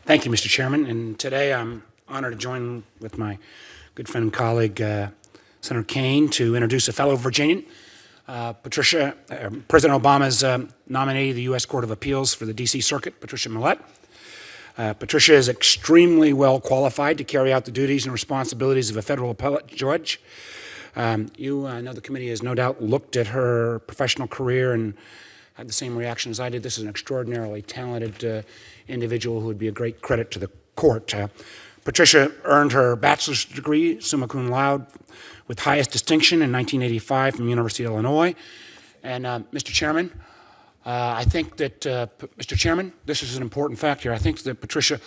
Thank you, Mr. Chairman. And today I'm honored to join with my good friend and colleague, Senator Kaine, to introduce a fellow Virginian, President Obama's nominee to the U.S. Court of Appeals for the D.C. Circuit, Patricia Millett. Patricia is extremely well qualified to carry out the duties and responsibilities of a federal appellate judge. I know the committee has no doubt looked at her professional career and had the same reaction as I did. This is an extraordinarily talented individual who would be a great credit to the court. Patricia earned her bachelor's degree, summa cum laude, with highest distinction in 1985 from the University of Illinois. And Mr. Chairman, I think that, Mr. Chairman, this is an important fact here. I think that Patricia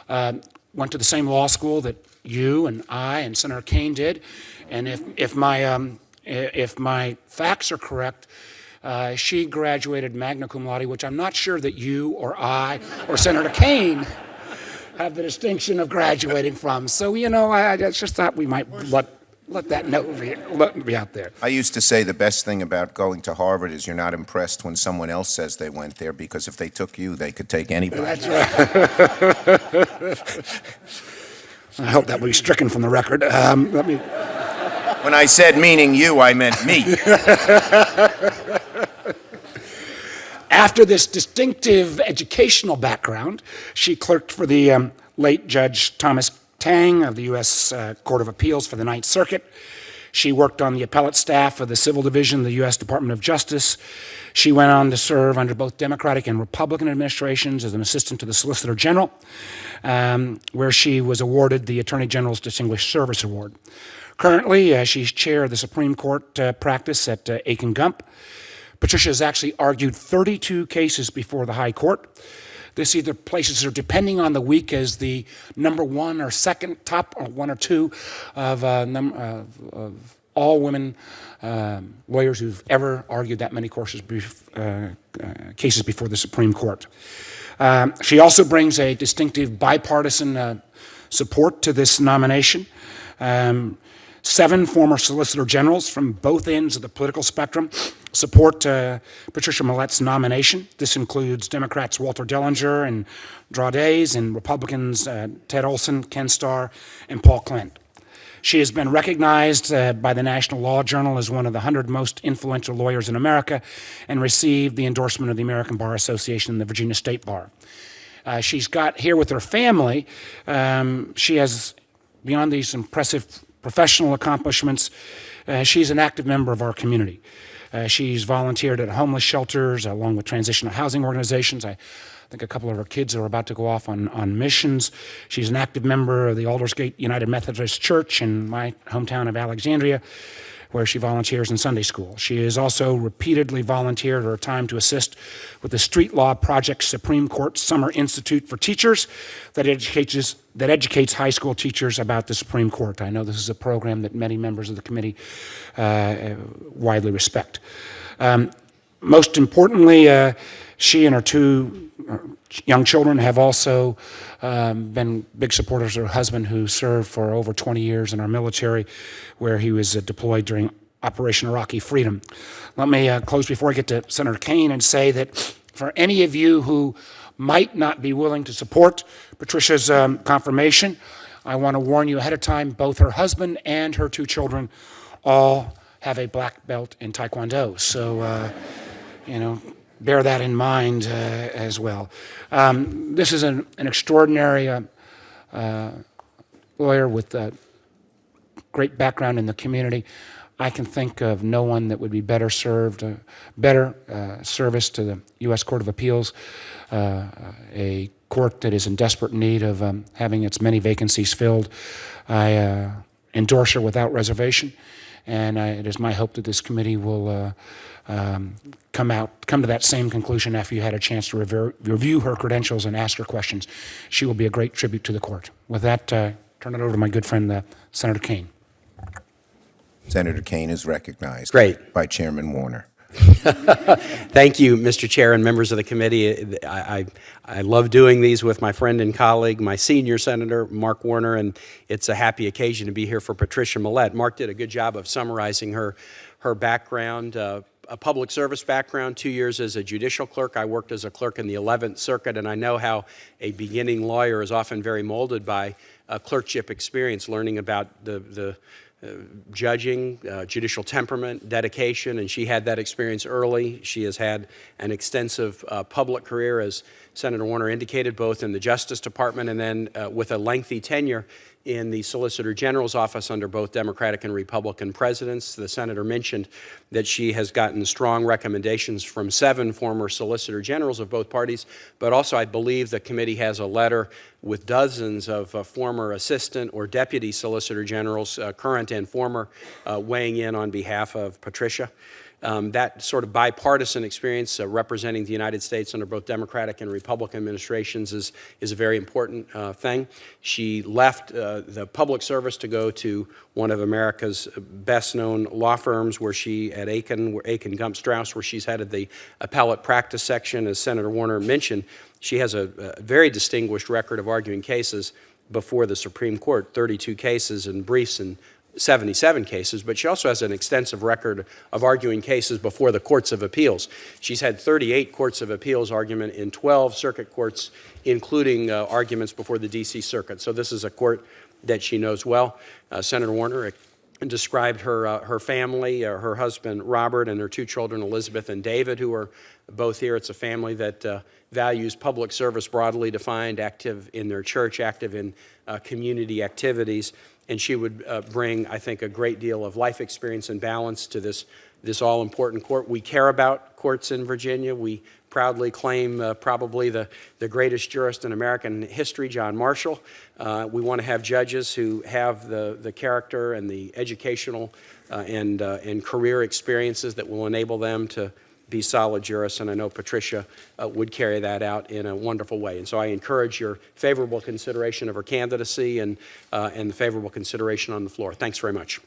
went to the same law school that you and I and Senator Kaine did. And if my facts are correct, she graduated magna cum laude, which I'm not sure that you or I or Senator Kaine have the distinction of graduating from. So, you know, I just thought we might let that note be out there. I used to say the best thing about going to Harvard is you're not impressed when someone else says they went there, because if they took you, they could take anybody. That's right. I hope that will be stricken from the record. When I said meaning you, I meant me. After this distinctive educational background, she clerked for the late Judge Thomas Tang of the U.S. Court of Appeals for the Ninth Circuit. She worked on the appellate staff of the Civil Division of the U.S. Department of Justice. She went on to serve under both Democratic and Republican administrations as an assistant to the Solicitor General, where she was awarded the Attorney General's Distinguished Service Award. Currently, she's chair of the Supreme Court practice at Aiken Gump. Patricia has actually argued 32 cases before the High Court. This either places her, depending on the week, as the number one or second, top or one or two of all women lawyers who've ever argued that many cases before the Supreme Court. She also brings a distinctive bipartisan support to this nomination. 7 former Solicitor Generals from both ends of the political spectrum support Patricia Millett's nomination. This includes Democrats Walter Dellinger and Draudes, and Republicans Ted Olson, Ken Starr, and Paul Clint. She has been recognized by the National Law Journal as one of the 100 most influential lawyers in America, and received the endorsement of the American Bar Association and the Virginia State Bar. She's got here with her family. She has, beyond these impressive professional accomplishments, she's an active member of our community. She's volunteered at homeless shelters along with transitional housing organizations. I think a couple of her kids are about to go off on missions. She's an active member of the Aldersgate United Methodist Church in my hometown of Alexandria, where she volunteers in Sunday school. She has also repeatedly volunteered her time to assist with the Street Law Project Supreme Court Summer Institute for Teachers that educates high school teachers about the Supreme Court. I know this is a program that many members of the committee widely respect. Most importantly, she and her 2 young children have also been big supporters of her husband, who served for over 20 years in our military, where he was deployed during Operation Iraqi Freedom. Let me close before I get to Senator Kaine and say that for any of you who might not be willing to support Patricia's confirmation, I want to warn you ahead of time, both her husband and her 2 children all have a black belt in Taekwondo. So, you know, bear that in mind as well. This is an extraordinary lawyer with a great background in the community. I can think of no one that would be better served, better service to the U.S. Court of Appeals, a court that is in desperate need of having its many vacancies filled. I endorse her without reservation, and it is my hope that this committee will come to that same conclusion after you had a chance to review her credentials and ask her questions. She will be a great tribute to the court. With that, turn it over to my good friend, Senator Kaine. Senator Kaine is recognized. Great. By Chairman Warner. Thank you, Mr. Chair and members of the committee. I love doing these with my friend and colleague, my senior senator, Mark Warner, and it's a happy occasion to be here for Patricia Millett. Mark did a good job of summarizing her background. a public service background, 2 years as a judicial clerk. I worked as a clerk in the 11th Circuit, and I know how a beginning lawyer is often very molded by clerkship experience, learning about the judging, judicial temperament, dedication, and she had that experience early. She has had an extensive public career, as Senator Warner indicated, both in the Justice Department and then with a lengthy tenure in the Solicitor General's office under both Democratic and Republican presidents. The senator mentioned that she has gotten strong recommendations from 7 former Solicitor Generals of both parties, but also I believe the committee has a letter with dozens of former Assistant or Deputy Solicitor Generals, current and former, weighing in on behalf of Patricia. That sort of bipartisan experience representing the United States under both Democratic and Republican administrations is a very important thing. She left the public service to go to one of America's best-known law firms, where she at Aiken Gump Strauss, where she's headed the appellate practice section. As Senator Warner mentioned, she has a very distinguished record of arguing cases before the Supreme Court, 32 cases and briefs and 77 cases, but she also has an extensive record of arguing cases before the courts of appeals. She's had 38 courts of appeals argument in 12 circuit courts, including arguments before the D.C. Circuit. So this is a court that she knows well. Senator Warner described her family, her husband Robert, and her 2 children, Elizabeth and David, who are both here. It's a family that values public service broadly defined, active in their church, active in community activities. And she would bring, I think, a great deal of life experience and balance to this all-important court. We care about courts in Virginia. We proudly claim probably the greatest jurist in American history, John Marshall. We want to have judges who have the character and the educational and career experiences that will enable them to be solid jurists, and I know Patricia would carry that out in a wonderful way. And so I encourage your favorable consideration of her candidacy and the favorable consideration on the floor. Thanks very much.